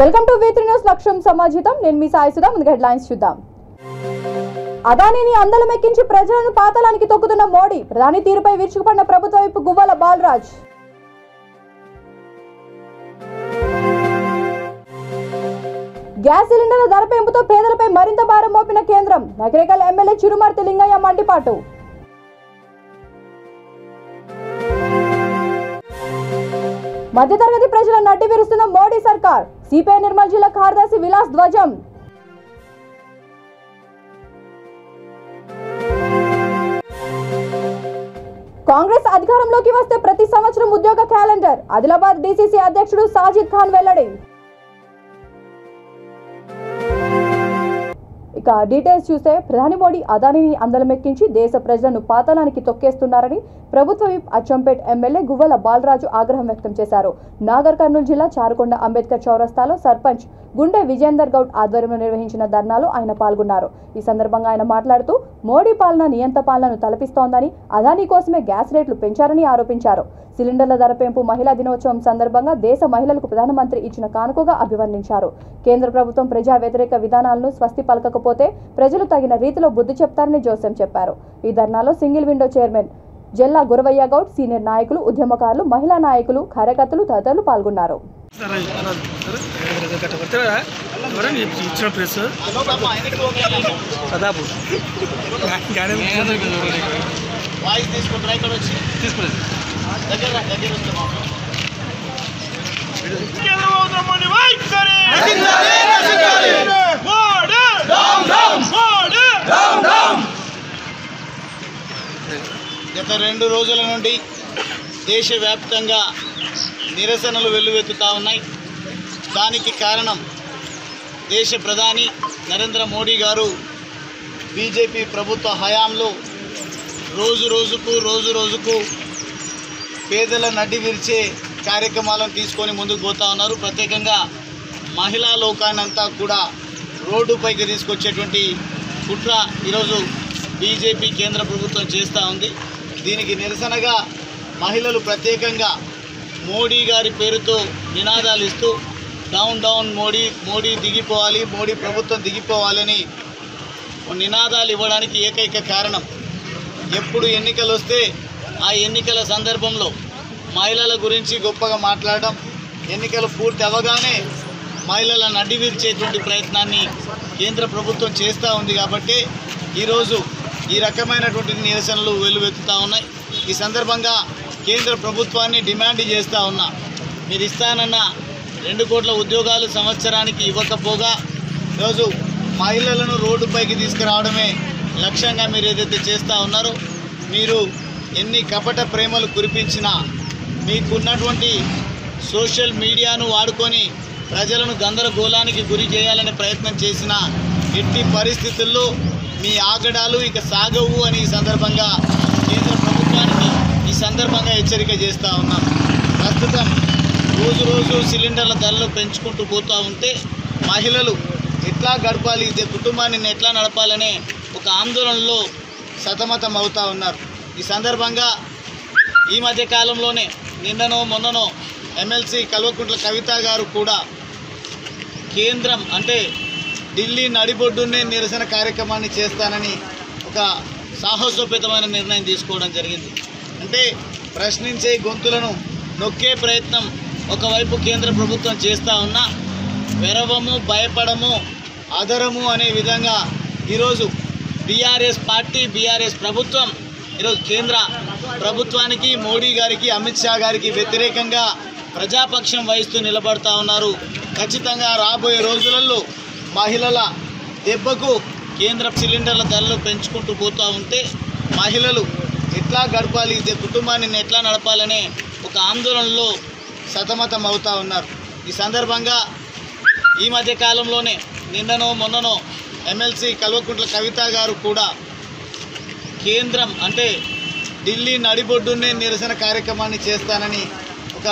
Welcome to V3 news లక్ష్యం సమాజితం. నేను మీ సాయి సుధా. ముందుగా హెడ్లైన్స్ చూద్దాం. అదానిని అందలమెక్కించి ప్రజలను పాతాళానికి తొక్కుతున్న మోడీ. ప్రధాని తీరుపై విరుచుకుపడిన ప్రభుత్వ వైపు గువ్వల బాలరాజ్. గ్యాస్ సిలిండర్ల ధర పెంపుతో పేదలపై మరింత భారం మోపిన కేంద్రం. నగరేకల్ ఎమ్మెల్యే చిరుమర్తి లింగయ్య మండిపాటు. మధ్యతరగతి ప్రజల నడ్డి విరుస్తున్న మోడీ సర్కార్. సిపిఐ నిర్మల్ జిల్లా కార్యదర్శి విలాస్ ధ్వజం. కాంగ్రెస్ అధికారంలోకి వస్తే ప్రతి సంవత్సరం ఉద్యోగ క్యాలెండర్. ఆదిలాబాద్ డీసీసీ అధ్యక్షుడు సాజిద్ ఖాన్ వెల్లడి. ఇక డీటెయిల్స్ చూస్తే ప్రధాని మోడీ అదానిని అందలమెక్కించి దేశ ప్రజలను పాతాళానికి తొక్కేస్తున్నారని ప్రభుత్వ విప్ అచ్చంపేట్ ఎమ్మెల్యే గువ్వల బాలరాజు ఆగ్రహం వ్యక్తం చేశారు. నాగర్ కర్నూలు జిల్లా చారుకొండ అంబేద్కర్ చౌరస్తాలో సర్పంచ్ గుండె విజేందర్ గౌడ్ ఆధ్వర్యంలో నిర్వహించిన ధర్నాలో ఆయన పాల్గొన్నారు. ఈ సందర్భంగా ఆయన మాట్లాడుతూ మోడీ పాలన నియంత పాలనను తలపిస్తోందని, అదానీ కోసమే గ్యాస్ రేట్లు పెంచారని ఆరోపించారు. సిలిండర్ల ధర పెంపు మహిళా దినోత్సవం సందర్భంగా దేశ మహిళలకు ప్రధానమంత్రి ఇచ్చిన కానుకగా అభివర్ణించారు. కేంద్ర ప్రభుత్వం ప్రజా వ్యతిరేక విధానాలను స్వస్తి పలకకపోతే ప్రజలు తగిన రీతిలో బుద్ధి చెప్తారని జోసెం చెప్పారు. ఈ ధర్నాలో single window chairman Jalla Guravayya Goud, senior నాయకులు, ఉద్యమకారులు, మహిళా నాయకులు, కార్యకర్తలు తదితరులు పాల్గొన్నారు. గత 2 రోజుల నుండి దేశవ్యాప్తంగా నిరసనలు వెల్లువెత్తుతూ ఉన్నాయి. దానికి కారణం దేశ ప్రధాని నరేంద్ర మోడీ గారు బీజేపీ ప్రభుత్వ హయాంలో రోజు రోజుకు పేదల నడ్డి విరిచే కార్యక్రమాలను తీసుకొని ముందుకు పోతూ ఉన్నారు. ప్రత్యేకంగా మహిళా లోకాన్నంతా కూడా రోడ్డుపైకి తీసుకొచ్చేటువంటి కుట్ర ఈరోజు బీజేపీ కేంద్ర ప్రభుత్వం చేస్తూ ఉంది. దీనికి నిరసనగా మహిళలు ప్రత్యేకంగా మోడీ గారి పేరుతో నినాదాలు ఇస్తూ డౌన్ డౌన్ మోడీ దిగిపోవాలి, మోడీ ప్రభుత్వం దిగిపోవాలని నినాదాలు ఇవ్వడానికి ఏకైక కారణం, ఎప్పుడు ఎన్నికలు వస్తే ఆ ఎన్నికల సందర్భంలో మహిళల గురించి గొప్పగా మాట్లాడడం, ఎన్నికలు పూర్తి అవ్వగానే మహిళల నడ్డి విరిచేటువంటి ప్రయత్నాన్ని కేంద్ర ప్రభుత్వం చేస్తూ ఉంది. కాబట్టి ఈరోజు ఈ రకమైనటువంటి నిరసనలు వెల్లువెత్తుతూ ఉన్నాయి. ఈ సందర్భంగా కేంద్ర ప్రభుత్వాన్ని డిమాండ్ చేస్తూ ఉన్నా, మీరు ఇస్తానన్న 2 కోట్ల ఉద్యోగాలు సంవత్సరానికి ఇవ్వకపోగా ఈరోజు మహిళలను రోడ్డుపైకి తీసుకురావడమే లక్ష్యంగా మీరు ఏదైతే చేస్తూ ఉన్నారో, మీరు ఎన్ని కపట ప్రేమలు కురిపించినా, మీకున్నటువంటి సోషల్ మీడియాను వాడుకొని ప్రజలను గందరగోళానికి గురి చేయాలనే ప్రయత్నం చేసిన ఎట్టి పరిస్థితుల్లో మీ ఆగడాలు ఇక సాగవు అని ఈ సందర్భంగా కేంద్ర ప్రభుత్వానికి ఈ సందర్భంగా హెచ్చరిక చేస్తూ ఉన్నాం. ప్రస్తుతం రోజు సిలిండర్ల ధరలు పెంచుకుంటూ పోతూ ఉంటే మహిళలు ఎట్లా గడపాలి, ఇదే కుటుంబాన్ని ఎట్లా నడపాలనే ఒక ఆందోళనలో సతమతం అవుతూ ఉన్నారు. ఈ సందర్భంగా ఈ మధ్య కాలంలోనే నిన్ననో మొన్ననో ఎమ్మెల్సీ కల్వకుంట్ల కవిత గారు కూడా కేంద్రం అంటే ఢిల్లీ నడిబొడ్డునే నిరసన కార్యక్రమాన్ని చేస్తానని ఒక సాహసోపేతమైన నిర్ణయం తీసుకోవడం జరిగింది. అంటే ప్రశ్నించే గొంతులను నొక్కే ప్రయత్నం ఒకవైపు కేంద్ర ప్రభుత్వం చేస్తూ ఉన్నా, వెరవము, భయపడము, అదరము అనే విధంగా ఈరోజు బీఆర్ఎస్ ప్రభుత్వం ఈరోజు కేంద్ర ప్రభుత్వానికి, మోడీ గారికి, అమిత్ షా గారికి వ్యతిరేకంగా ప్రజాపక్షం వహిస్తూ నిలబడతా ఉన్నారు. ఖచ్చితంగా రాబోయే రోజులలో మహిళల దెబ్బకు కేంద్ర సిలిండర్ల ధరలు పెంచుకుంటూ పోతూ ఉంటే మహిళలు ఎట్లా గడపాలి, ఇదే కుటుంబాన్ని ఎట్లా నడపాలనే ఒక ఆందోళనలో సతమతం అవుతూ ఉన్నారు. ఈ సందర్భంగా ఈ మధ్య కాలంలోనే నిన్ననో మొన్ననో ఎమ్మెల్సీ కల్వకుంట్ల కవిత గారు కూడా కేంద్రం అంటే ఢిల్లీ నడిబొడ్డునే నిరసన కార్యక్రమాన్ని చేస్తానని ఒక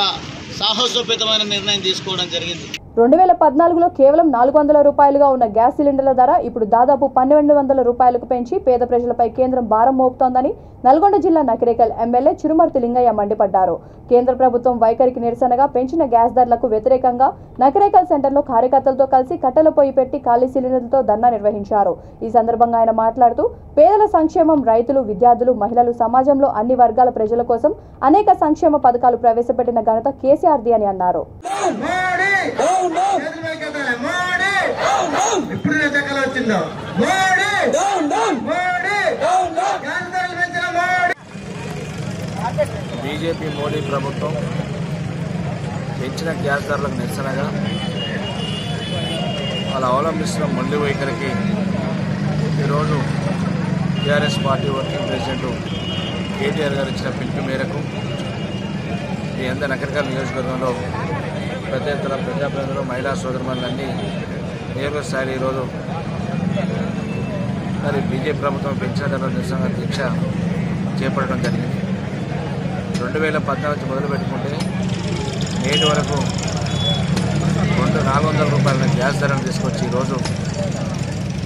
సాహసోపేతమైన నిర్ణయం తీసుకోవడం జరిగింది. 2014లో కేవలం 400 రూపాయలుగా ఉన్న గ్యాస్ సిలిండర్ల ధర ఇప్పుడు దాదాపు 1200 రూపాయలకు పెంచి పేద ప్రజలపై కేంద్రం భారం మోపుతోందని నల్గొండ జిల్లా నకిరేకల్ ఎమ్మెల్యే చిరుమర్తి లింగయ్య మండిపడ్డారు. కేంద్ర ప్రభుత్వం వైఖరికి నిరసనగా పెంచిన గ్యాస్ ధరలకు వ్యతిరేకంగా నకిరేకల్ సెంటర్లో కార్యకర్తలతో కలిసి కట్టెల పొయ్యి పెట్టి ఖాళీ సిలిండర్లతో ధర్నా నిర్వహించారు. ఈ సందర్భంగా ఆయన మాట్లాడుతూ పేదల సంక్షేమం, రైతులు, విద్యార్థులు, మహిళలు, సమాజంలో అన్ని వర్గాల ప్రజల కోసం అనేక సంక్షేమ పథకాలు ప్రవేశపెట్టిన ఘనత కేసీఆర్ది అని అన్నారు. బీజేపీ మోడీ ప్రభుత్వం పెంచిన గ్యాస్ ధరలకు నిరసనగా వాళ్ళు అవలంబిస్తున్న మొండి వైఖరికి ఈరోజు TRS party working president KTR గారు ఇచ్చిన పిలుపు మేరకు ఈ అందరి నకిరేకల్ నియోజకవర్గంలో పెద్ద ఎత్తున ప్రజాప్రతినిధులు, మహిళా సోదరులన్నీ నియోజక స్థాయిలో ఈరోజు మరి బీజేపీ ప్రభుత్వం పెంచిన ధరల నిరసన దీక్ష చేపట్టడం జరిగింది. 2014 నుంచి మొదలు పెట్టుకుంటే నేటి వరకు 400 రూపాయల గ్యాస్ ధరను తీసుకొచ్చి ఈరోజు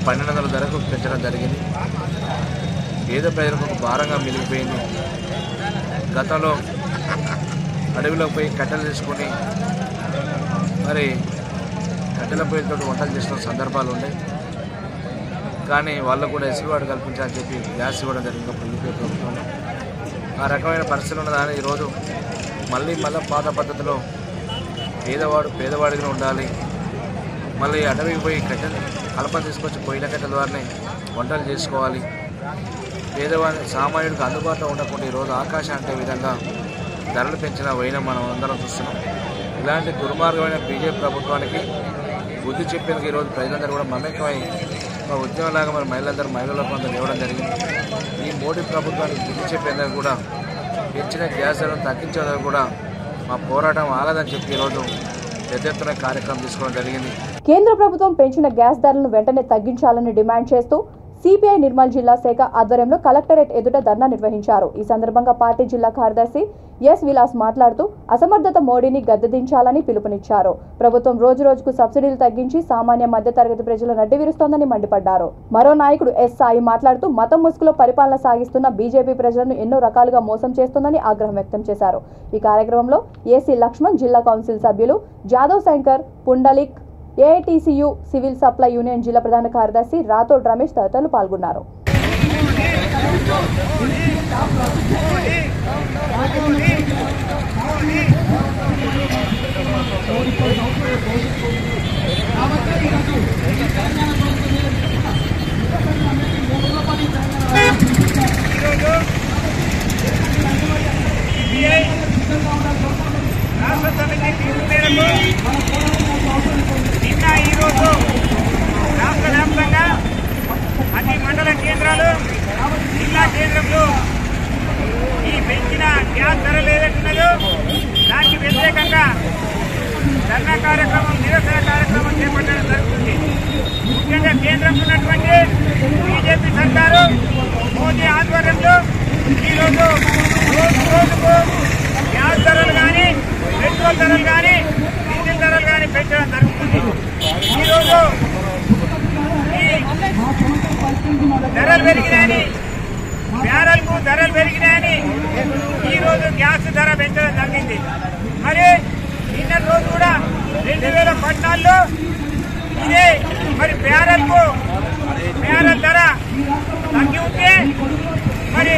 1200 ధరకు పెంచడం జరిగింది. పేద ప్రజలకు భారంగా మిగిలిపోయింది. గతంలో అడవిలో పోయి కట్టెలు తీసుకొని మరి కట్టెల పొయ్యితో వంటలు చేసిన సందర్భాలు ఉన్నాయి. కానీ వాళ్ళకు కూడా ఎసులుబాటు కల్పించాలని చెప్పి గ్యాస్ ఇవ్వడం జరిగింది బీజేపీ ప్రభుత్వంలో. ఆ రకమైన పరిస్థితులు ఉన్నదాన్ని ఈరోజు మళ్ళీ పాత పద్ధతిలో పేదవాడిగా ఉండాలి, మళ్ళీ అడవికి పోయి కట్టెలు కలప తీసుకొచ్చి పొయ్యిల కట్టెల ద్వారానే వంటలు చేసుకోవాలి, పేదవాడి సామాన్యుడికి అందుబాటులో ఉండకుండా ఈరోజు ఆకాశం అంటే విధంగా ధరలు పెంచిన వైనం మనం అందరం చూస్తున్నాం. ఇలాంటి దుర్మార్గమైన బీజేపీ ప్రభుత్వానికి బుద్ధి చెప్పేందుకు ఈరోజు ప్రజలందరూ కూడా మమేకమై ఒక ఉద్యమంలాగా మరి మహిళల కొంత ఇవ్వడం జరిగింది. ఈ మోడీ ప్రభుత్వానికి బుద్ధి చెప్పేందుకు కూడా పెంచిన గ్యాస్ ధరను తగ్గించేందుకు కూడా మా పోరాటం ఆగదని చెప్పి ఈరోజు పెద్ద ఎత్తున కార్యక్రమం తీసుకోవడం జరిగింది. కేంద్ర ప్రభుత్వం పెంచిన గ్యాస్ ధరలను వెంటనే తగ్గించాలని డిమాండ్ చేస్తూ సిపిఐ నిర్మల్ జిల్లా శాఖ ఆధ్వర్యంలో కలెక్టరేట్ ఎదుట ధర్నా నిర్వహించారు. ఈ సందర్భంగా పార్టీ జిల్లా కార్యదర్శి ఎస్ విలాస్ మాట్లాడుతూ అసమర్థత మోడీని గద్దెదించాలని పిలుపునిచ్చారు. ప్రభుత్వం రోజురోజుకు సబ్సిడీలు తగ్గించి సామాన్య మధ్యతరగతి ప్రజల నడ్డి విరుస్తోందని మండిపడ్డారు. మరో నాయకుడు ఎస్ సాయి మాట్లాడుతూ మతం ముసుగులో పరిపాలన సాగిస్తున్న బీజేపీ ప్రజలను ఎన్నో రకాలుగా మోసం చేస్తోందని ఆగ్రహం వ్యక్తం చేశారు. ఈ కార్యక్రమంలో ఏసీ లక్ష్మణ్, జిల్లా కౌన్సిల్ సభ్యులు Jadhav Shankar, Pundalik, AITUC civil supply union జిల్లా ప్రధాన కార్యదర్శి రాథోడ్ రమేష్ తదితరులు పాల్గొన్నారు. ఈరోజు రాష్ట్ర వ్యాప్తంగా అన్ని మండల కేంద్రాలు, జిల్లా కేంద్రంలో ఈ పెంచిన గ్యాస్ ధరలు ఏదైతున్నదో దానికి వ్యతిరేకంగా ధర్నా కార్యక్రమం, నిరసన కార్యక్రమం చేపట్టడం జరుగుతుంది. ముఖ్యంగా కేంద్రంలో ఉన్నటువంటి బీజేపీ సర్కారు మోదీ ఆధ్వర్యంలో ఈరోజు రోజుకు గ్యాస్ ధరలు కానీ, పెట్రోల్ ధరలు కానీ, డీజిల్ ధరలు కానీ పెంచడం జరుగుతుంది. ఈరోజు ఈ ధరలు పెరిగినాయని, బ్యారెల్కు ధరలు పెరిగినాయని ఈరోజు గ్యాస్ ధర పెంచడం జరిగింది. మరి నిన్న రోజు కూడా 2014లో ఇదే మరి బ్యారెల్ ధర తగ్గి ఉంటే మరి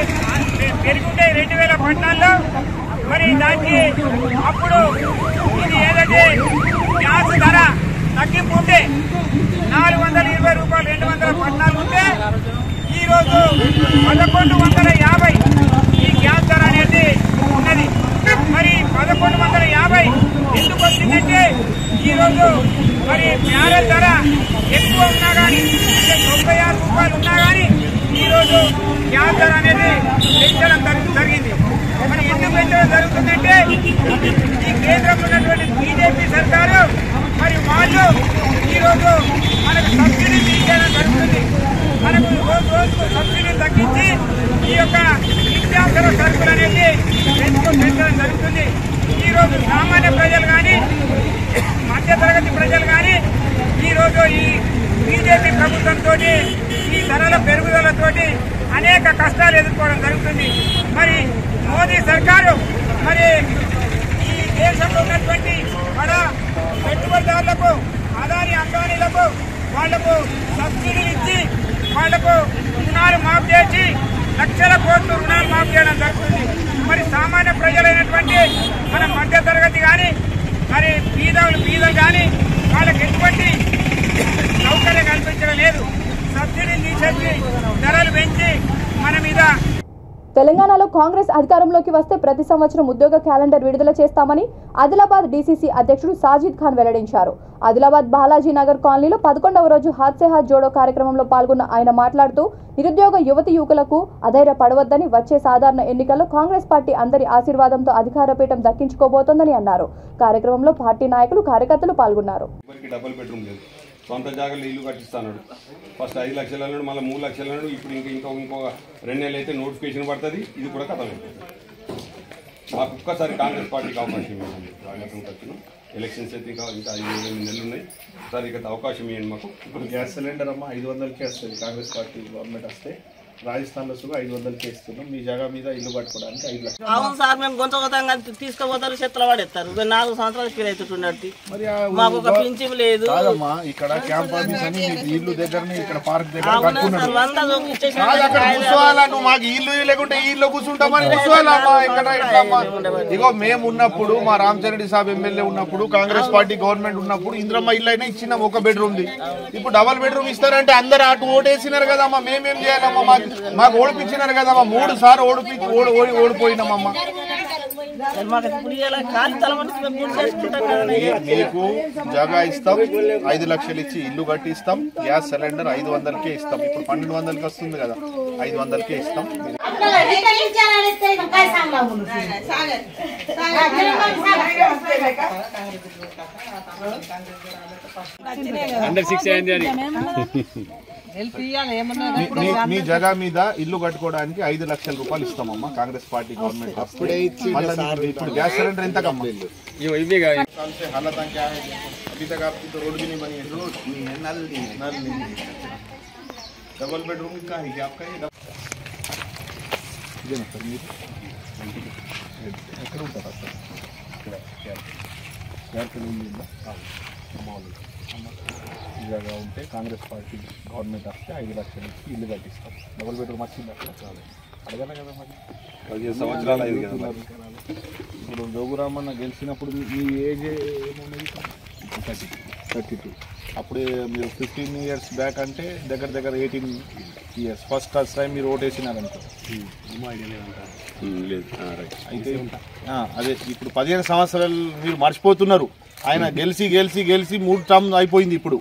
పెరిగి ఉంటే 2014లో మరి దానికి అప్పుడు ఇది ఏదైతే గ్యాస్ ధర తగ్గింపు ఉంటే 420 రూపాయలు 214 ఉంటే ఈరోజు 1150 ఈ గ్యాస్ ధర అనేది ఉన్నది. మరి 1150 ఎందుకు వచ్చిందంటే ఈరోజు మరి బ్యారెల్ ధర ఎక్కువ ఉన్నా కానీ, అంటే 96 రూపాయలు ఉన్నా కానీ ఈరోజు గ్యాస్ ధర అనేది పెంచడం జరిగింది. మరి ఎందుకు పెంచడం జరుగుతుందంటే ఈ కేంద్రంలో ఉన్నటువంటి బీజేపీ సర్కారు మరి వాళ్ళు ఈరోజు మనకు సబ్సిడీ తీసేయడం జరుగుతుంది. మనకు రోజుకు సబ్సిడీ తగ్గించి ఈ యొక్క నిత్యావసర సరుకులు అనేది పెంచడం జరుగుతుంది. ఈరోజు సామాన్య ప్రజలు కానీ మధ్యతరగతి ప్రజలు కానీ ఈరోజు ఈ బీజేపీ ప్రభుత్వంతో ఈ ధరల పెరుగుదలతోటి అనేక కష్టాలు ఎదుర్కోవడం జరుగుతుంది. మరి మోదీ సర్కారు మరి ఈ దేశంలో ఉన్నటువంటి బడా పెట్టుబడిదారులకు అదాని అంబానీలకు వాళ్లకు సబ్సిడీలు ఇచ్చి వాళ్లకు రుణాలు మాఫ్ చేసి లక్షల కోట్లు రుణాలు మాఫ్ చేయడం జరుగుతుంది. మరి సామాన్య ప్రజలైనటువంటి మన మధ్యతరగతి కానీ మరి బీదలు కానీ వాళ్ళకి ఎటువంటి సౌకర్యం కల్పించడం లేదు. సబ్సిడీలు తీసేసి ధరలు పెంచి మన మీద. తెలంగాణలో కాంగ్రెస్ అధికారంలోకి వస్తే ప్రతి సంవత్సరం ఉద్యోగ క్యాలెండర్ విడుదల చేస్తామని ఆదిలాబాద్ డీసీసీ అధ్యక్షుడు సాజిద్ ఖాన్ వెల్లడించారు. ఆదిలాబాద్ బాలాజీ నగర్ కాలనీలో 11వ రోజు హాత్ సే హాత్ జోడో కార్యక్రమంలో పాల్గొన్న ఆయన మాట్లాడుతూ నిరుద్యోగ యువతి యువకులకు అధైర్యపడవద్దని, వచ్చే సాధారణ ఎన్నికల్లో కాంగ్రెస్ పార్టీ అందరి ఆశీర్వాదంతో అధికార పీఠం దక్కించుకోబోతోందని అన్నారు. కార్యక్రమంలో పార్టీ నాయకులు కార్యకర్తలు పాల్గొన్నారు. సొంత జాగాలో ఇల్లు కట్టిస్తాడు. ఫస్ట్ 5 లక్షలు అన్నాడు, మళ్ళీ 3 లక్షలు అన్నాడు. ఇప్పుడు ఇంకో 2 నెలలు అయితే నోటిఫికేషన్ పడుతుంది. ఇది కూడా కథమైంది. మాకు ఒక్కసారి కాంగ్రెస్ పార్టీకి అవకాశం ఇవ్వండి. రాజకీయ ఎలక్షన్స్ అయితే ఇంకా 5-8 నెలలు ఉన్నాయి. ఒకసారి ఇక్కడ అవకాశం ఇవ్వండి మాకు. ఇప్పుడు గ్యాస్ సిలిండర్ అమ్మ 500కే వస్తుంది. కాంగ్రెస్ పార్టీ గవర్నమెంట్ వస్తే రాజస్థాన్లో సుగా 500కే ఇస్తున్నాం. మీ జగ మీద ఇల్లు కట్టుకోవడానికి 5 లక్షలు. అవును సార్, మేము గొంతగతంగా తీసుకుపోతారు, చెత్తలు పడేస్తారు. 4 సంవత్సరాలు ఫీల్ అవుతున్నట్టు మాకు ఒక పింఛన్ లేదు. కాదమ్మా, ఇక్కడ క్యాంప్ ఆఫీస్ అని ఇల్లు దగ్గరనే ఇక్కడ పార్క్ దగ్గర నువ్వు మాకు ఇల్లు లేకుంటే ఇల్లు కూర్చుంటామని కూర్చోవాలమ్మా. ఇక్కడ ఇగో మేము ఉన్నప్పుడు మా రామచంద్రెడ్డి సాబ్ ఎమ్మెల్యే ఉన్నప్పుడు కాంగ్రెస్ పార్టీ గవర్నమెంట్ ఉన్నప్పుడు ఇంద్రమ్మ ఇల్లు అయినా ఇచ్చినాం, 1 బెడ్రూమ్ది. ఇప్పుడు డబల్ బెడ్రూమ్ ఇస్తారంటే అందరు అటు ఓటేసినారు కదమ్మా. మేమేం చేయాలమ్మా? మాకు ఓడిపించినారు కదమ్మా. 3 సార్లు ఓడిపోయినామమ్మా. మీకు జగా ఇస్తాం, 5 లక్షలు ఇచ్చి ఇల్లు కట్టిస్తాం. గ్యాస్ సిలిండర్ 500కే ఇస్తాం. ఇప్పుడు 1200కి వస్తుంది కదా, 500కే ఇస్తాం. మీ జగా మీద ఇల్లు కట్టుకోవడానికి 5 లక్షల రూపాయలు ఇస్తామమ్మా కాంగ్రెస్ పార్టీ గవర్నమెంట్. అప్పుడే ఇప్పుడు గ్యాస్ సిలిండర్ ఎంత కమ్మ हालत क्या है अभी तक आपकी तो रोड भी नहीं बनी है. रोड नहीं है, नल नहीं है. डबल बेडरूम का है क्या आपका? ये ना सर ఎక్కడ ఉంటారా సార్? ఇలాగా ఉంటే కాంగ్రెస్ పార్టీ గవర్నమెంట్ వస్తే 5 లక్షలు ఇచ్చి ఇల్లు కట్టిస్తాం. డబుల్ బెడ్రూమ్ వచ్చింది అక్కడ అడగలే కదా మరి. 15 సంవత్సరాలు అయింది కదా. ఇప్పుడు జోగురామన్న గెలిచినప్పుడు మీ ఏజ్ ఏమున్నది? 32. అప్పుడే మీరు 15 ఇయర్స్ బ్యాక్ అంటే దగ్గర 18 ఇయర్స్. ఫస్ట్ టైం మీరు ఓటేసినారంటే అయితే అదే ఇప్పుడు 15 సంవత్సరాలు మీరు మర్చిపోతున్నారు. ఆయన గెలిచి 3 టర్మ్ అయిపోయింది. ఇప్పుడు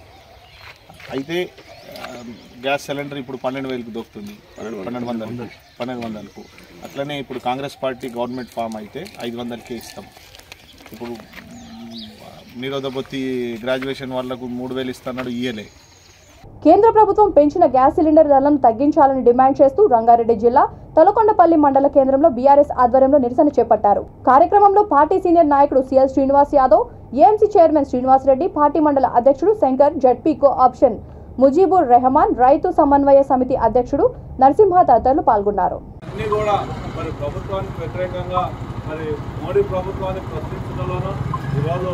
అయితే గ్యాస్ సిలిండర్ ఇప్పుడు 12,000కు దొరుకుతుంది, 1200కు. అట్లనే ఇప్పుడు కాంగ్రెస్ పార్టీ గవర్నమెంట్ ఫామ్ అయితే 500కే ఇస్తాం. ఇప్పుడు నిరోధపతి గ్రాడ్యుయేషన్ వాళ్ళకు 3,000 ఇస్తున్నాడు, ఇయ్యలే. కేంద్ర ప్రభుత్వం పెంచిన గ్యాస్ సిలిండర్ ధరలను తగ్గించాలని డిమాండ్ చేస్తూ రంగారెడ్డి జిల్లా తలకొండపల్లి మండల కేంద్రంలో బీఆర్ఎస్ ఆధ్వర్యంలో నిరసన చేపట్టారు. కార్యక్రమంలో పార్టీ సీనియర్ నాయకుడు CL Srinivas Yadav, AMC chairman Srinivas Reddy, party మండల అధ్యక్షుడు Shankar, ZP co option Mujibur Rehman, రైతు సమన్వయ సమితి అధ్యక్షుడు నరసింహ తదితరులు పాల్గొన్నారు. మోడీ ప్రభుత్వాన్ని ప్రశ్నించడంలోనూ ఈరోజు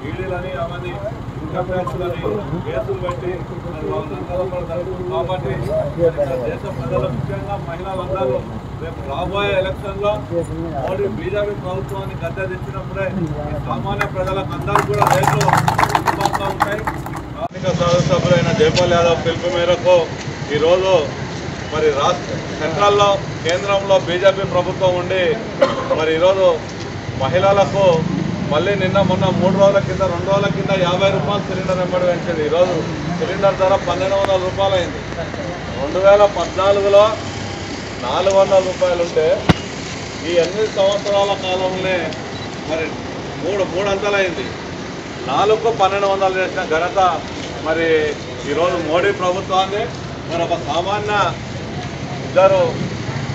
ఈడీలని అవన్నీ ఇన్కమ్ ట్యాక్స్లని కేసులు పెట్టి కాబట్టి దేశ ప్రజలు ముఖ్యంగా మహిళలందరూ రేపు రాబోయే ఎలక్షన్లో మోడీ బీజేపీ ప్రభుత్వాన్ని గద్దె తెచ్చినప్పుడే సామాన్య ప్రజలకు అందరూ కూడా రేట్లు అందుబాటులో ఉంటాయి. స్థానిక శాసనసభ్యులైన జైపాల్ యాదవ్ పిలుపు మేరకు ఈరోజు మరి సెంట్రల్లో కేంద్రంలో బీజేపీ ప్రభుత్వం ఉండి మరి ఈరోజు మహిళలకు మళ్ళీ మొన్న 3 రోజుల కింద 2 రోజుల కింద 50 రూపాయలు సిలిండర్ వెంబడి పెంచింది. ఈరోజు సిలిండర్ ధర 1,200 రూపాయలు అయింది. 2014లో 400 రూపాయలు ఉంటే ఈ 8 సంవత్సరాల కాలంలోనే మరి మూడు అంతలైంది. 4కు 1,200 చేసిన ఘనత మరి ఈరోజు మోడీ ప్రభుత్వాన్ని. మరి ఒక సామాన్య ఇద్దరు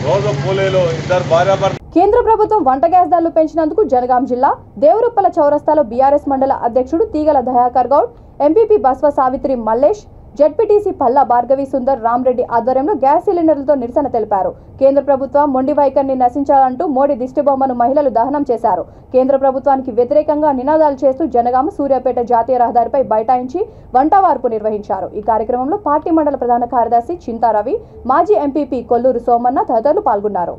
రోజు కూలీలు ఇద్దరు భార్యాభర్త. కేంద్ర ప్రభుత్వం వంట గ్యాస్ ధరలు పెంచినందుకు జనగాం జిల్లా దేవరుప్పల చౌరస్తాలో బీఆర్ఎస్ మండల అధ్యక్షుడు తీగల దయాకర్ గౌడ్, ఎంపీపీ బస్వ సావిత్రి మల్లేష్, జెడ్పీటీసీ పల్లా భార్గవి సుందర్ రామ్రెడ్డి ఆధ్వర్యంలో గ్యాస్ సిలిండర్లతో నిరసన తెలిపారు. కేంద్ర ప్రభుత్వం మొండి వైఖరిని నశించాలంటూ మోడీ దిష్టిబొమ్మను మహిళలు దహనం చేశారు. కేంద్ర ప్రభుత్వానికి వ్యతిరేకంగా నినాదాలు చేస్తూ జనగామ సూర్యాపేట జాతీయ రహదారిపై బైఠాయించి వంటవార్పు నిర్వహించారు. ఈ కార్యక్రమంలో పార్టీ మండల ప్రధాన కార్యదర్శి చింతారవి, మాజీ ఎంపీపీ కొల్లూరు సోమన్న తదితరులు పాల్గొన్నారు.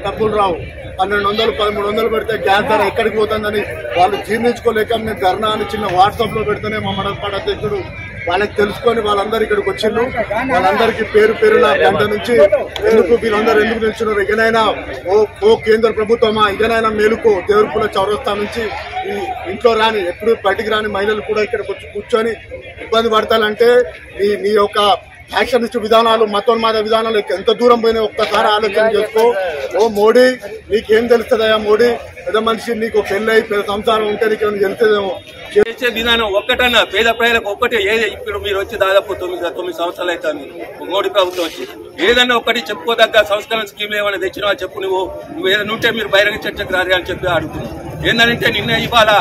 డబ్బులు రావు, 1200 1300 పెడితే గ్యాస్ ధర ఎక్కడికి పోతుందని వాళ్ళు జీర్ణించుకోలేక మేము ధర్నా అని చిన్న వాట్సాప్ లో పెడితేనే మా మండల అధ్యక్షుడు వాళ్ళకి తెలుసుకొని వాళ్ళందరూ ఇక్కడికి వచ్చిండ్రు. వాళ్ళందరికీ పేరు పేరున గంట నుంచి వీళ్ళందరూ ఎందుకు నిల్చున్నారు, ఇకనైనా ఓ కేంద్ర ప్రభుత్వమా, ఇకనైనా మేలుకో, దేవరుప్పల చౌరస్తా నుంచి ఇంట్లో రాని, ఎప్పుడు బయటికి రాని మహిళలు కూడా ఇక్కడికి వచ్చి కూర్చొని ఇబ్బంది పడతారంటే మీ యొక్క యాక్షనిస్ట్ విధానాలు, మతోన్మాద విధానాలు ఎంత దూరం పోయినాయి ఒక్కసారి ఆలోచన చేసుకో. ఓ మోడీ, నీకేం తెలుస్తుందయా మోడీ? పెద్ద మనిషి, నీకు పెళ్ళై పెద్ద సంసారం ఉంటే నీకు తెలుస్తుందేమో. చేసే విధానం ఒక్కటన్నా పేద ప్రజలకు ఒక్కటే. ఏది ఇప్పుడు మీరు వచ్చి దాదాపు 9 సంవత్సరాలు అవుతుంది మోడీ ప్రభుత్వం వచ్చి, ఏదన్నా ఒకటి చెప్పుకోదగ్గ సంస్కరణ స్కీమ్లు ఏమైనా తెచ్చినా చెప్పు, నువ్వు ఏదైనా ఉంటే మీరు బహిరంగ చర్చకు రారు అని చెప్పి అడుగుతున్నావు. ఏంటంటే నిన్న ఇవాళ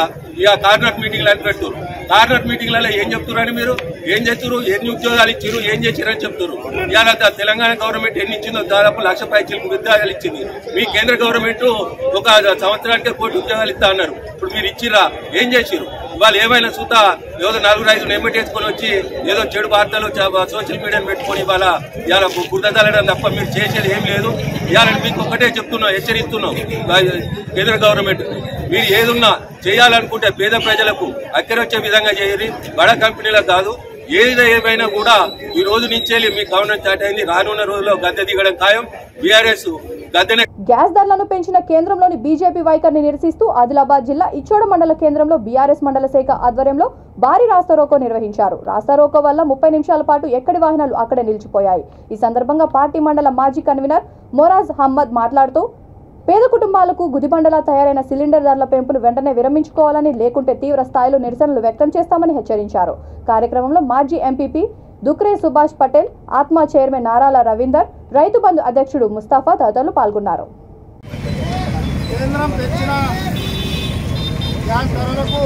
ఇక కార్నర్ మీటింగ్లు అని పెడుతున్నారు. కార్నర్ మీటింగ్లలో ఏం చెప్తున్నారని మీరు ఏం చేస్తున్నారు, ఎన్ని ఉద్యోగాలు ఇచ్చారు, ఏం చేశారని చెప్తున్నారు. ఇవాళ తెలంగాణ గవర్నమెంట్ ఎన్ని ఇచ్చిందో దాదాపు 1,00,000 పైచీలకు ఉద్యోగాలు ఇచ్చింది. మీ కేంద్ర గవర్నమెంట్ ఒక సంవత్సరానికి 1 కోటి ఉద్యోగాలు ఇస్తా అన్నారు. ఇప్పుడు మీరు ఇచ్చిరా, ఏం చేసిరు? వాళ్ళు ఏమైనా చూతా ఏదో 4-5 నెమ్మటేసుకొని వచ్చి ఏదో చెడు వార్తలు సోషల్ మీడియాను పెట్టుకొని ఇవాళ బురదలడం తప్ప మీరు చేసేది ఏం లేదు. ఇవాళ మీకు ఒక్కటే చెప్తున్నాం, హెచ్చరిస్తున్నాం కేంద్ర గవర్నమెంట్, మీరు ఏదున్నా చేయాలనుకుంటే పేద ప్రజలకు అక్కరొచ్చే విధంగా చేయరు, బడా కంపెనీలకు కాదు. ఏమైనా కూడా ఈ రోజు నుంచే మీ గవర్నమెంట్ స్టార్ట్ అయింది. రానున్న రోజుల్లో గద్దె దిగడం ఖాయం. బీఆర్ఎస్ గద్దెనే. గ్యాస్ ధరలను పెంచిన కేంద్రంలోని బీజేపీ వైఖరిని నిరసిస్తూ ఆదిలాబాద్ జిల్లా ఇచ్చోడ మండల కేంద్రంలో బీఆర్ఎస్ మండల శాఖ ఆధ్వర్యంలో భారీ రాస్తారోకో నిర్వహించారు. రాస్తారోకో వల్ల 30 నిమిషాల పాటు ఎక్కడి వాహనాలు అక్కడే నిలిచిపోయాయి. ఈ సందర్భంగా పార్టీ మండల మాజీ కన్వీనర్ మొరాజ్ అహ్మద్ మాట్లాడుతూ పేద కుటుంబాలకు గుదిబండలా తయారైన సిలిండర్ ధరల పెంపును వెంటనే విరమించుకోవాలని, లేకుంటే తీవ్ర స్థాయిలో నిరసనలు వ్యక్తం చేస్తామని హెచ్చరించారు. కార్యక్రమంలో మాజీ ఎంపీపీ దుక్రే సుభాష్ పటేల్, ఆత్మా చైర్మన్ నారాల రవీందర్, రైతు బంధు అధ్యక్షుడు ముస్తాఫా తదితరులు పాల్గొన్నారు. కేంద్రం పెంచిన గ్యాస్ ధరలకు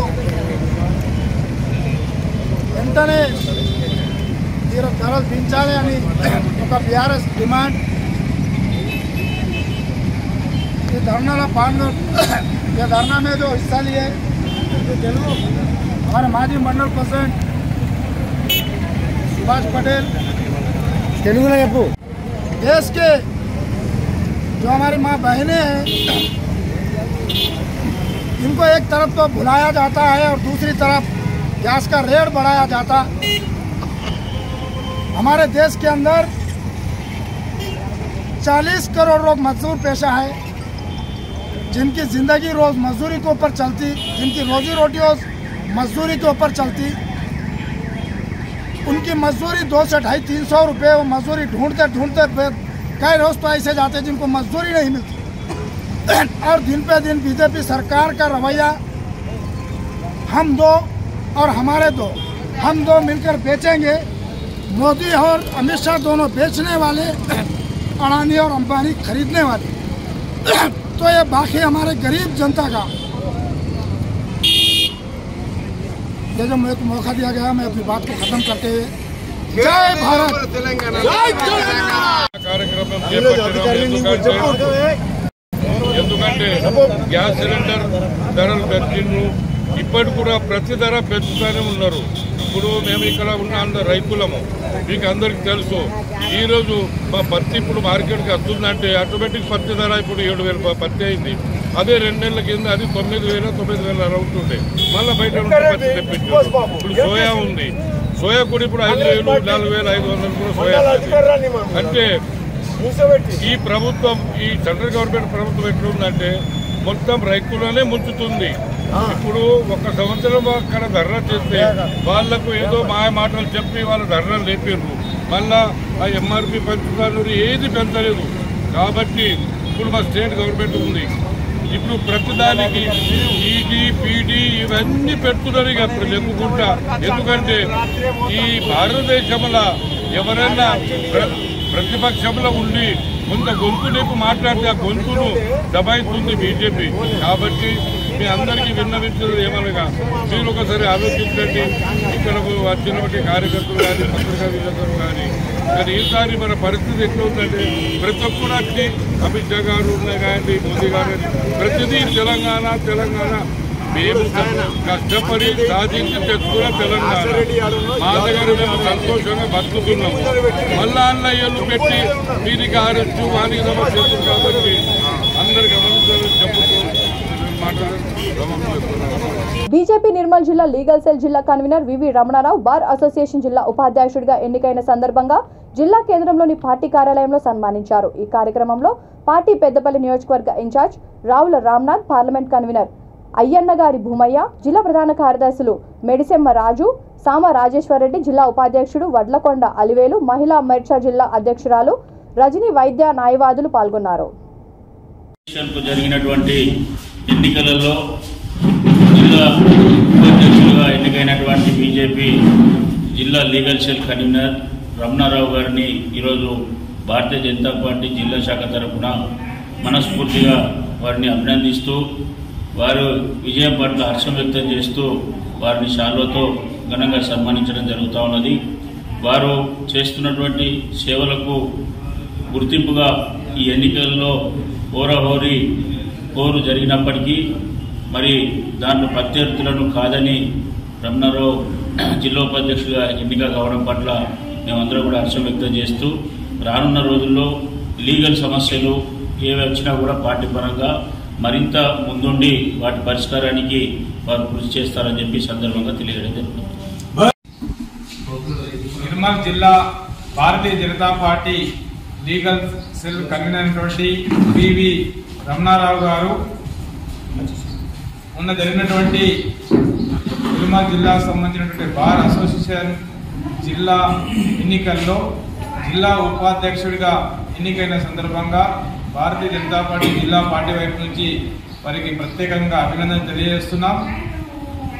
వెంటనే ధరలు పెంచాలి అని ఒక బీఆర్ఎస్ డిమాండ్. ये धरना में जो हिस्सा लिए हमारे माजी मंडल प्रेसिडेंट सुभाष पटेल, देश के जो हमारी माँ बहनें हैं इनको एक तरफ तो भुलाया जाता है और दूसरी तरफ गैस का रेट बढ़ाया जाता। हमारे देश के अंदर 40 करोड़ लोग मजदूर पेशा है, जिनकी ज़िंदगी रोज़ मजदूरी के ऊपर चलती, जिनकी रोजी रोटी मजदूरी के ऊपर चलती, उनकी मजदूरी 200-250-300 रुपये, वो मजदूरी ढूंढते ढूंढते कई रोज़ तो ऐसे जाते जिनको मजदूरी नहीं मिलती। और दिन पे दिन बीजेपी सरकार का रवैया हम दो और हमारे दो हम दो मिलकर बेचेंगे। मोदी और अमित शाह दोनों बेचने वाले, अडानी और अंबानी खरीदने वाले। तो ये बाकी हमारे गरीब जनता का ये जो मुझे मौका दिया गया, मैं अपनी बात को खत्म करते हुए जय भारत तेलंगाना ఎందుకంటే గ్యాస్ సిలిండర్ ధరలు పెంచిండ్రు, ఇప్పటి కూడా ప్రతి ధర పెంచుతూనే ఉన్నారు. ఇప్పుడు మేము ఇక్కడ ఉన్న అందరు రైతులము, మీకు అందరికి తెలుసు. ఈరోజు మా పత్తి ఇప్పుడు మార్కెట్కి వస్తుందంటే ఆటోమేటిక్ పత్తి ధర ఇప్పుడు 7,000 పత్తి అయింది. అదే 2 నెలల కింద అది 9,000 9,000 అలా ఉంటుండే. మళ్ళీ బయట పత్తి తెప్పించారు. ఇప్పుడు సోయా ఉంది, సోయా కూడా ఇప్పుడు 5,000 4,500 కూడా సోయా. అంటే ఈ ప్రభుత్వం, ఈ సెంట్రల్ గవర్నమెంట్ ప్రభుత్వం ఎట్లుందంటే మొత్తం రైతులనే ముంచుతుంది. ఇప్పుడు 1 సంవత్సరం అక్కడ ధర్నా చేస్తే వాళ్లకు ఏదో మాయ మాటలు చెప్పి వాళ్ళ ధర్నాలు లేపారు. మళ్ళా ఆ ఎంఆర్పి పెంచుతారు, ఏది పెంచలేదు. కాబట్టి ఇప్పుడు మా స్టేట్ గవర్నమెంట్ ఉంది, ఇప్పుడు ప్రతిదానికి ఈడీ పీడీ ఇవన్నీ పెడుతున్నారు ఇక చెప్పుకుంటా. ఎందుకంటే ఈ భారతదేశంలో ఎవరైనా ప్రతిపక్షంలో ఉండి కొంత గొంతు లేపు మాట్లాడితే ఆ గొంతును దబాయిస్తుంది బీజేపీ. కాబట్టి మీ అందరికీ విన్నవించడం ఏమనగా మీరు ఒకసారి ఆలోచించండి. ఇక్కడ వచ్చినటువంటి కార్యకర్తలు కానీ పత్రికా విలేకరులు కానీ ఈసారి మన పరిస్థితి ఎట్లా ఉందంటే ప్రతి ఒక్కరికి అమిత్ షా గారు ఉన్నాయి కానీ మోదీ గారు ప్రతిదీ తెలంగాణ మేము కష్టపడి సాధించి తెచ్చుకున్న తెలంగాణ మా దగ్గర మేము సంతోషంగా బతుకుతున్నాము. మళ్ళా అన్నయ్యలు పెట్టి వీరికి ఆరొచ్చు వానికి చేస్తుంది. కాబట్టి అందరు గమనించాలని చెప్పుతూ బీజేపీ నిర్మల్ జిల్లా లీగల్ సెల్ జిల్లా కన్వీనర్ వివి రమణారావు బార్ అసోసియేషన్ జిల్లా ఉపాధ్యక్షుడిగా ఎన్నికైన సందర్భంగా జిల్లా కేంద్రంలోని పార్టీ కార్యాలయంలో సన్మానించారు. ఈ కార్యక్రమంలో పార్టీ పెద్దపల్లి నియోజకవర్గ incharge Ravula Ramnath, parliament convener Ayyannagari Bhumaiah, జిల్లా ప్రధాన కార్యదర్శులు మెడిసెమ్మ రాజు, సామ రాజేశ్వరరెడ్డి, జిల్లా ఉపాధ్యక్షుడు వడ్లకొండ అలివేలు, మహిళా మోర్చా జిల్లా అధ్యక్షురాలు రజనీ వైద్య న్యాయవాదులు పాల్గొన్నారు. జరిగినటువంటి ఎన్నికలలో జిల్లా ఉపాధ్యక్షులుగా ఎన్నికైనటువంటి బీజేపీ జిల్లా లీగల్ సెల్ కన్వీనర్ రమణారావు గారిని ఈరోజు భారతీయ జనతా పార్టీ జిల్లా శాఖ తరఫున మనస్ఫూర్తిగా వారిని అభినందిస్తూ వారు విజయం పట్ల హర్షం వ్యక్తం చేస్తూ వారిని శాల్వతో ఘనంగా సన్మానించడం జరుగుతూ ఉన్నది. వారు చేస్తున్నటువంటి సేవలకు గుర్తింపుగా ఈ ఎన్నికల్లో హోరాహోరీ పోరు జరిగినప్పటికీ మరి దాంట్లో ప్రత్యర్థులను కాదని రమణారావు జిల్లా ఉపాధ్యక్షుడిగా ఎన్నిక కావడం పట్ల మేమందరం కూడా హర్షం వ్యక్తం చేస్తూ రానున్న రోజుల్లో లీగల్ సమస్యలు ఏవి వచ్చినా కూడా పార్టీ పరంగా మరింత ముందుండి వాటి పరిష్కారానికి వారు కృషి చేస్తారని చెప్పి సందర్భంగా తెలియజేయడం జరుగుతుంది. నిర్మల్ జిల్లా Bharatiya Janata party legal cell convener అయినటువంటి వివి రమణారావు గారు మొన్న జరిగినటువంటి నిర్మల్ జిల్లాకు సంబంధించినటువంటి బార్ అసోసియేషన్ జిల్లా ఎన్నికల్లో జిల్లా ఉపాధ్యక్షుడిగా ఎన్నికైన సందర్భంగా భారతీయ జనతా పార్టీ జిల్లా పార్టీ వైపు నుంచి వారికి ప్రత్యేకంగా అభినందన తెలియజేస్తున్నాం.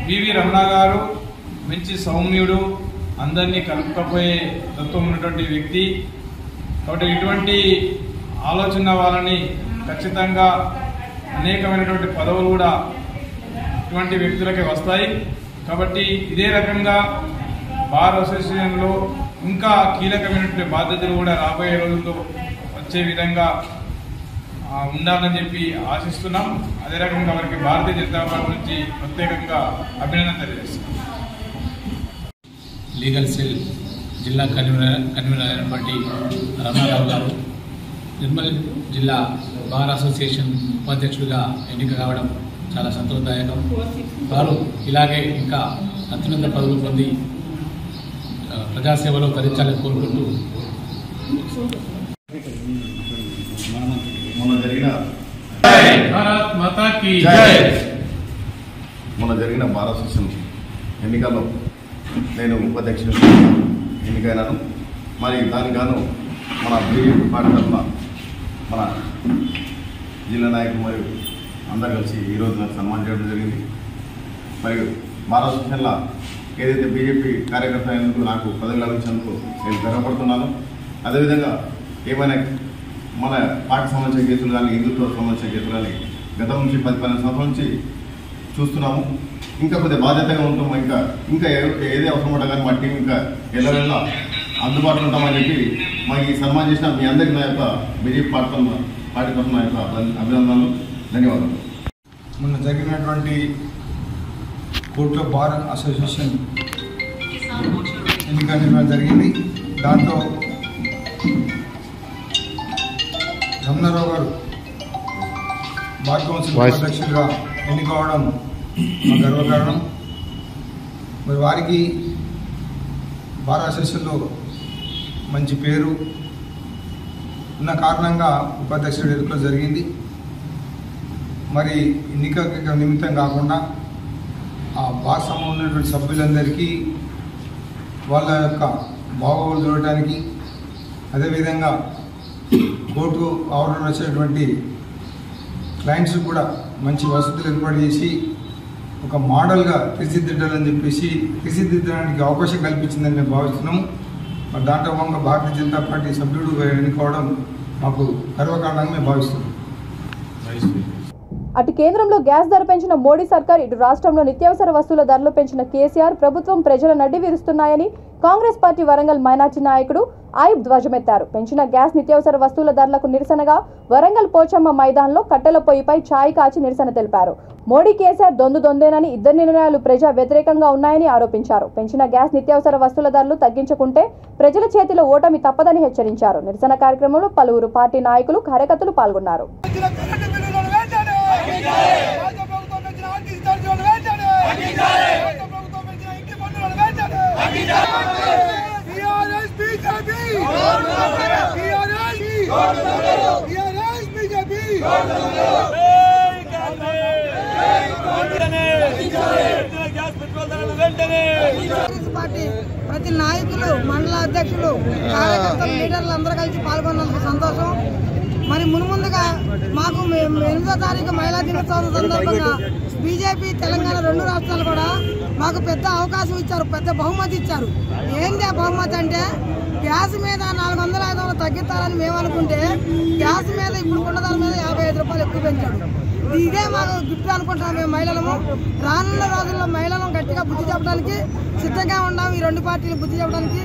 వివి రమణ గారు మంచి సౌమ్యుడు, అందరినీ కలుపుకపోయే తత్వం ఉన్నటువంటి వ్యక్తి. కాబట్టి ఇటువంటి ఆలోచన వాళ్ళని ఖచ్చితంగా అనేకమైనటువంటి పదవులు కూడా ఇటువంటి వ్యక్తులకే వస్తాయి. కాబట్టి ఇదే రకంగా బార్ అసోసియేషన్లో ఇంకా కీలకమైనటువంటి బాధ్యతలు కూడా రాబోయే రోజుల్లో వచ్చే విధంగా ఉండాలని చెప్పి ఆశిస్తున్నాం. అదే రకంగా వారికి భారతీయ జనతా పార్టీ నుంచి ప్రత్యేకంగా అభినందన తెలియజేస్తున్నాం. లీగల్ సెల్ జిల్లా కన్వీనర్ అయినటువంటి రమణారావు గారు నిర్మల్ జిల్లా బార్ అసోసియేషన్ ఉపాధ్యక్షుడిగా ఎన్నిక కావడం చాలా సంతోషదాయకం. వారు ఇలాగే ఇంకా అత్యున్నత పదవులు పొంది ప్రజాసేవలో తరించాలని కోరుకుంటూ మొన్న జరిగిన బార్ అసోసియేషన్ ఎన్నికల్లో నేను ఉపాధ్యక్షుడు ఎన్నికైనాను. మరి దానికి గాను మన బీజేపీ పార్టీ తరఫున మన జిల్లా నాయకులు మరియు అందరు కలిసి ఈరోజు నాకు సన్మానం చేయడం జరిగింది. మరియు బార్ అసోసియేషన్లో ఏదైతే బీజేపీ కార్యకర్త అయినందుకు నాకు పదవి లభించినందుకు నేను గర్వపడుతున్నాను. అదేవిధంగా ఏమైనా మన పార్టీ సంబంధించిన కేసులు కానీ హిందుత్వ సంబంధించిన కేసులు కానీ గతం నుంచి 10-12 సంవత్సరాల నుంచి చూస్తున్నాము. ఇంకా కొద్దిగా బాధ్యతగా ఉంటాము. ఇంకా ఏదే అవసరం ఉంటా కానీ మా టీం ఇంకా ఎల్లవెళ్ళ అందుబాటులో ఉంటామని చెప్పి మాకు ఈ సన్మానం చేసిన మీ అందరికీ నా యొక్క బీజేపీ పార్టీ తరఫున నా యొక్క అభినందనలు, ధన్యవాదాలు. మొన్న జరిగినటువంటి కోర్టులో బార్ అసోసియేషన్ ఎన్నిక నిర్వహణ జరిగింది. దాంట్లో రమణారావు గారు బార్ కౌన్సిల్ అధ్యక్షుడిగా ఎన్నికవడం మా గర్వకారణం. మరి వారికి బార్ అసోసియేషన్లో మంచి పేరు ఉన్న కారణంగా ఉపాధ్యక్షుడు ఎన్నిక జరిగింది. మరి ఎన్నిక నిమిత్తం కాకుండా ఆ బార్ సమూహంలో ఉన్నటువంటి సభ్యులందరికీ వాళ్ళ యొక్క బాగోగులు చూడటానికి, అదేవిధంగా కోర్టు ఆవరణలో వచ్చేటువంటి క్లయింట్స్ కూడా మంచి వసతులు ఏర్పాటు చేసి ఒక మోడల్గా తీర్చిదిద్దాలని చెప్పేసి తీర్చిదిద్దడానికి అవకాశం కల్పించిందని మేము భావిస్తున్నాము. మరి దాంట్లో భాగంగా భారతీయ జనతా పార్టీ సభ్యుడు ఎన్నుకోవడం మాకు గర్వకారణంగా మేము భావిస్తున్నాం. అటు కేంద్రంలో గ్యాస్ ధర పెంచిన మోడీ సర్కార్, ఇటు రాష్ట్రంలో నిత్యావసర వస్తువుల ధరలు పెంచిన కేసీఆర్ ప్రభుత్వం ప్రజల నడ్డి విరుస్తున్నాయని కాంగ్రెస్ పార్టీ వరంగల్ మైనార్టీ నాయకుడు ఆయుబ్ ధ్వజమెత్తారు. పెంచిన గ్యాస్ నిత్యావసర వస్తువుల ధరలకు నిరసనగా వరంగల్ పోచమ్మ మైదానంలో కట్టెల పొయ్యిపై ఛాయ్ కాచి నిరసన తెలిపారు. మోడీ కేసీఆర్ దొందేనని ఇద్దరు నిర్ణయాలు ప్రజా వ్యతిరేకంగా ఉన్నాయని ఆరోపించారు. పెంచిన గ్యాస్ నిత్యావసర వస్తువుల ధరలు తగ్గించకుంటే ప్రజల చేతిలో ఓటమి తప్పదని హెచ్చరించారు. నిరసన కార్యక్రమంలో పలువురు పార్టీ నాయకులు, కార్యకర్తలు పాల్గొన్నారు. పార్టీ ప్రతి నాయకులు, మండల అధ్యక్షులు, కార్యకర్తలు, లీడర్లు అందరూ కలిసి పాల్గొన్నందుకు సంతోషం. మరి మున్ముందుగా మాకు 8వ తారీఖు మహిళా దినోత్సవం సందర్భంగా బీజేపీ తెలంగాణ 2 రాష్ట్రాలు కూడా మాకు పెద్ద అవకాశం ఇచ్చారు, పెద్ద బహుమతి ఇచ్చారు. ఏంటి ఆ బహుమతి అంటే గ్యాస్ మీద 400-500 తగ్గిస్తారని మేము అనుకుంటే గ్యాస్ మీద ఇప్పుడు ధర మీద 55 రూపాయలు ఎక్కువ పెంచాడు. ఇదే మాకు గిఫ్ట్ అనుకుంటున్నాం మేము మహిళలము. రానున్న రోజుల్లో మహిళలను గట్టిగా బుద్ధి చెప్పడానికి సిద్ధంగా ఉన్నాం. ఈ 2 పార్టీలు బుద్ధి చెప్పడానికి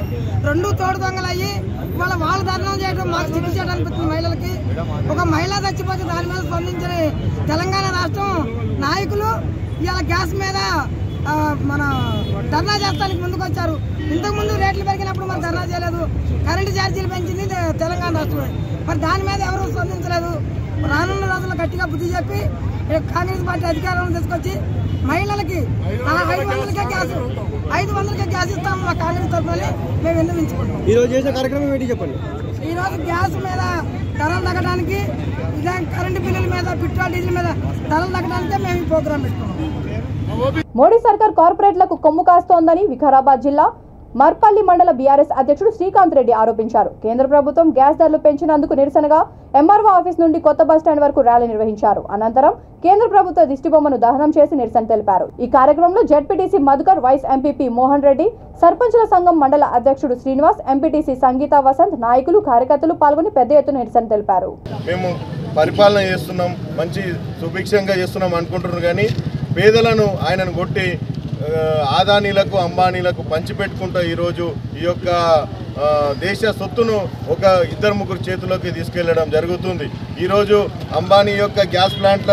2 తోడు దొంగలు అయ్యి వాళ్ళు ధర్నం చేయడం మాకు సిగ్గు చేయడం అనిపిస్తుంది మహిళలకి. ఒక మహిళ చచ్చిపోతే దాని మీద స్పందించిన తెలంగాణ రాష్ట్రం నాయకులు ఇవాళ గ్యాస్ మీద మన ధర్నా చేస్తానికి ముందుకు వచ్చారు. ఇంతకుముందు రేట్లు పెరిగినప్పుడు మరి ధర్నా చేయలేదు. కరెంటు ఛార్జీలు పెంచింది తెలంగాణ రాష్ట్రమే, మరి దాని మీద ఎవరు స్పందించలేదు. రానున్న రోజుల్లో గట్టిగా బుద్ధి చెప్పి కాంగ్రెస్ పార్టీ అధికారంలో తీసుకొచ్చి మహిళలకి 500కే గ్యాస్ ఇస్తాము మా కాంగ్రెస్ తరఫున మేము విన్నవించుకుంటాం. ఈ రోజు చేసే కార్యక్రమం ఏంటి చెప్పండి. ఈ రోజు గ్యాస్ మీద ధరలు తగ్గడానికి, ఇదే కరెంటు బిల్లుల మీద, పెట్రోల్ డీజిల్ మీద ధరలు తగ్గడానికే మేము ఈ ప్రోగ్రాం పెట్టుకున్నాం. మోడీ సర్కార్ కార్పొరేట్లకు కొమ్ము కాస్తోందని వికారాబాద్ జిల్లా మర్పల్లి మండల బీఆర్ఎస్ అధ్యక్షుడు శ్రీకాంత్ రెడ్డి ఆరోపించారు. కేంద్ర ప్రభుత్వం గ్యాస్ ధరలు పెంచినందుకు నిరసనగా ఎంఆర్ఓ ఆఫీస్ నుండి కొత్త బస్టాండ్ వరకు ర్యాలీ నిర్వహించారు. అనంతరం కేంద్ర ప్రభుత్వ దిష్టిబొమ్మను దహనం చేసి నిరసన తెలిపారు. ఈ కార్యక్రమంలో ZPTC Madhukar, vice MPP Mohan Reddy, సర్పంచుల సంఘం మండల అధ్యక్షుడు శ్రీనివాస్, ఎంపీటీసీ సంగీత వసంత్, నాయకులు, కార్యకర్తలు పాల్గొని పెద్ద ఎత్తున నిరసన తెలిపారు. మేము పరిపాలన చేస్తున్నాం, మంచి సుభిక్షంగా చేస్తున్నాం అనుకుంటున్నారు కానీ పేదలను ఆయనను కొట్టి ఆదానీలకు, అంబానీలకు పంచిపెట్టుకుంటూ ఈరోజు ఈ యొక్క దేశ సొత్తును ఒక 2-3 చేతుల్లోకి తీసుకెళ్లడం జరుగుతుంది. ఈరోజు అంబానీ యొక్క గ్యాస్ ప్లాంట్ల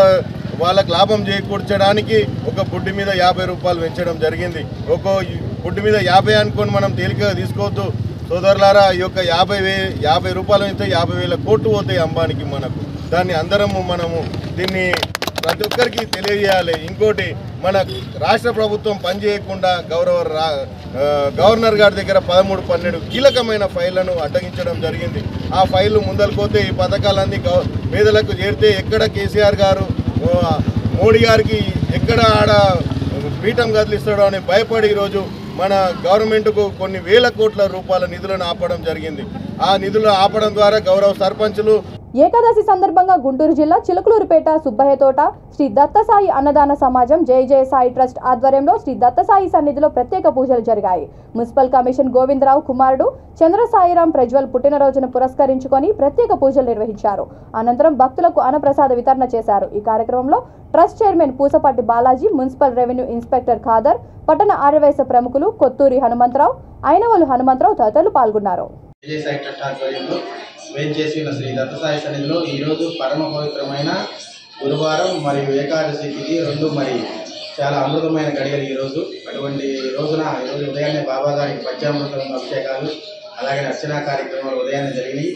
వాళ్ళకు లాభం చేకూర్చడానికి ఒక బుడ్డి మీద 50 రూపాయలు పెంచడం జరిగింది. ఒక బుడ్డి మీద 50 అనుకొని మనం తేలికగా తీసుకోవద్దు సోదరులారా. ఈ యొక్క 50 రూపాయలు అయితే 50,000 కోట్లు పోతాయి అంబానీకి. మనకు దాన్ని మనము దీన్ని ప్రతి ఒక్కరికి తెలియజేయాలి. ఇంకోటి, మన రాష్ట్ర ప్రభుత్వం పనిచేయకుండా గవర్నర్ గారి దగ్గర 13-12 కీలకమైన ఫైళ్లను అడ్డగించడం జరిగింది. ఆ ఫైళ్లు ముందలుపోతే ఈ పథకాలన్నీ పేదలకు చేరితే ఎక్కడ కేసీఆర్ గారు మోడీ గారికి ఎక్కడ ఆడ పీఠం కదిలిస్తాడో అని భయపడి ఈరోజు మన గవర్నమెంట్కు కొన్ని వేల కోట్ల రూపాయల నిధులను ఆపడం జరిగింది. ఆ నిధులు ఆపడం ద్వారా గౌరవ సర్పంచులు ఏకాదశి సందర్భంగా గుంటూరు జిల్లా చిలుకలూరుపేట సుబ్బయ్య తోట శ్రీ దత్తసాయి అన్నదాన సమాజం జై జయ సాయి ట్రస్ట్ ఆధ్వర్యంలో శ్రీ దత్తసాయి సన్నిధిలో ప్రత్యేక పూజలు జరిగాయి. మున్సిపల్ కమిషన్ గోవిందరావు కుమారుడు చంద్రసాయిరాం ప్రజ్వల్ పుట్టినరోజును పురస్కరించుకొని ప్రత్యేక పూజలు నిర్వహించారు. అనంతరం భక్తులకు అన్నప్రసాద వితరణ చేశారు. ఈ కార్యక్రమంలో trust chairman Pusapati Balaji, municipal revenue inspector Khader, పట్టణ ఆర్యవైశ్య ప్రముఖులు కొత్తూరి హనుమంతరావు, అయినవోలు హనుమంతరావు తదితరులు పాల్గొన్నారు. వేంచేసిన శ్రీ దత్తసాయి సన్నిధిలో ఈరోజు పరమ పవిత్రమైన గురువారం మరియు ఏకాదశి తిథి రెండు మరి చాలా అమృతమైన గడియలు ఈరోజు. అటువంటి రోజున ఈరోజు ఉదయాన్నే బాబా గారికి పంచామృతం అభిషేకాలు అలాగే అర్చనా కార్యక్రమాలు ఉదయాన్నే జరిగినాయి.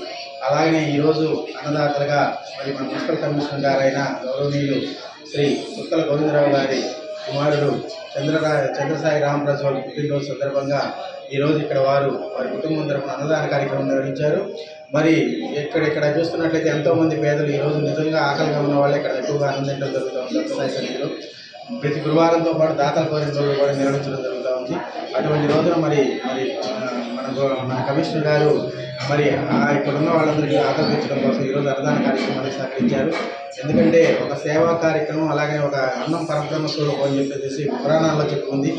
అలాగనే ఈరోజు అన్నదాతలుగా మరి మన మున్సిపల్ కమిషనర్ గారైన గౌరవనీయులు శ్రీ సుక్కల గోవిందరావు గారి కుమారుడు చంద్రసాయి రామ్ ప్రజ్వల్ పుట్టినరోజు సందర్భంగా ఈరోజు ఇక్కడ వారి కుటుంబం తరపున అన్నదాన కార్యక్రమం నిర్వహించారు. మరి ఇక్కడ చూస్తున్నట్లయితే ఎంతోమంది పేదలు ఈరోజు నిజంగా ఆకలిగా ఉన్న వాళ్ళు ఇక్కడ ఎక్కువగా ఆనందించడం జరుగుతుంది. దత్తసాయి సన్నిధిలో ప్రతి గురువారంతో పాటు దాతల కోరిన రోజులు కూడా నిర్వహించడం జరుగుతూ ఉంది. అటువంటి రోజున మరి మన కమిషనర్ గారు మరి ఇక్కడ ఉన్న వాళ్ళందరికీ ఆకర్షించడం కోసం ఈరోజు అన్నదాన కార్యక్రమాన్ని సహకరించారు. ఎందుకంటే ఒక సేవా కార్యక్రమం అలాగే ఒక అన్నం పరబ్రహ్మ స్వరూపం అని చెప్పేసి పురాణాల్లో చెప్పుకుంది.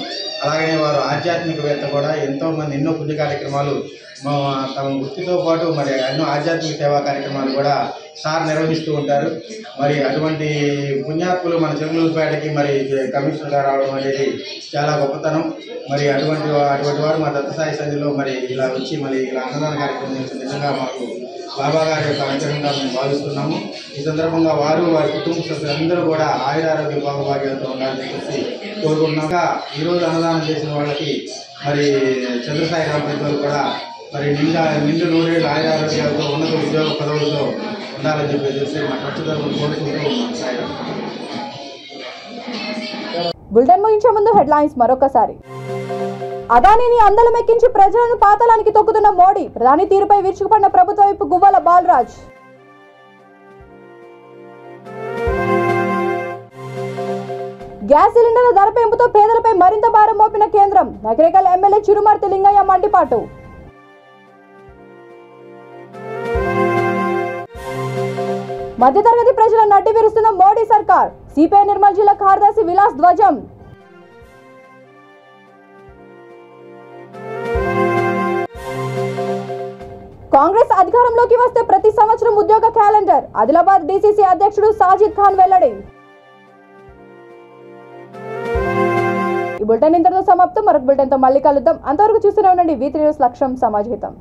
అలాగనే వారు ఆధ్యాత్మికవేత్త కూడా ఎంతోమంది ఎన్నో పుణ్య కార్యక్రమాలు తమ వృత్తితో పాటు మరి ఎన్నో ఆధ్యాత్మిక సేవా కార్యక్రమాలు కూడా సార్ నిర్వహిస్తూ ఉంటారు. మరి అటువంటి పుణ్యాత్ములు మన చిలుకలూరుపేటకి మరి కమిషనర్ గారు రావడం అనేది చాలా గొప్పతనం. మరి అటువంటి వారు మా దత్తసాయి సన్నిధిలో మరి ఇలా వచ్చి మరి ఇలా అన్నదాన కార్యక్రమం చేసి నిజంగా మాకు బాబా గారి యొక్క అనుగ్రహంగా మేము భావిస్తున్నాము. ఈ సందర్భంగా వారి కుటుంబ సభ్యులందరూ కూడా ఆయురారోగ్య భాగభాగ్యాలతో ఉండాలని చెప్పేసి కోరుకుంటున్నాక ఈరోజు అన్నదానం చేసిన వాళ్ళకి మరి చంద్రసాయి రామ్ ప్రజ్వల్ కూడా మరి నిండు నూరేళ్ళు ఆయురారోగ్యాలతో ఉన్నత ఉద్యోగ పదవులతో ఉండాలని చెప్పేసి మా ఖచ్చితంగా కోరుకుంటూ బులెటిన్ ముగించే ముందు హెడ్లైన్స్ మరొకసారి. అదానీని అందలమెక్కించి ప్రజలను పాతాళానికి తొక్కుతున్న మోడీ, ప్రధాని తీరుపై విరుచుకుపడిన ప్రభుత్వ వైపు గువ్వల బాలరాజ్. గ్యాస్ సిలిండర్ల ధర పెంపుతో పేదలపై మరింత భారం మోపిన కేంద్రం, నగరేకల్ ఎమ్మెల్యే చిరుమర్తి లింగయ్య మండిపాటు. మధ్యతరగతి ప్రజల నడ్డి విరుస్తున్న మోడీ సర్కార్, సిపిఐ నిర్మల్ జిల్లా కార్యదర్శి విలాస్ ధ్వజం. కాంగ్రెస్ అధికారంలోకి వస్తే ప్రతి సంవత్సరం ఉద్యోగ క్యాలెండర్, ఆదిలాబాద్ డీసీసీ అధ్యక్షుడు సాజిద్ ఖాన్ వెల్లడి. ఈ బులెటిన్ ఇంతటితో సమాప్తం. మరొక బులెటిన్తో మళ్ళీ కలుద్దాం. అంతవరకు చూస్తూనే ఉండండి V3 న్యూస్, లక్ష్యం సమాజహితం.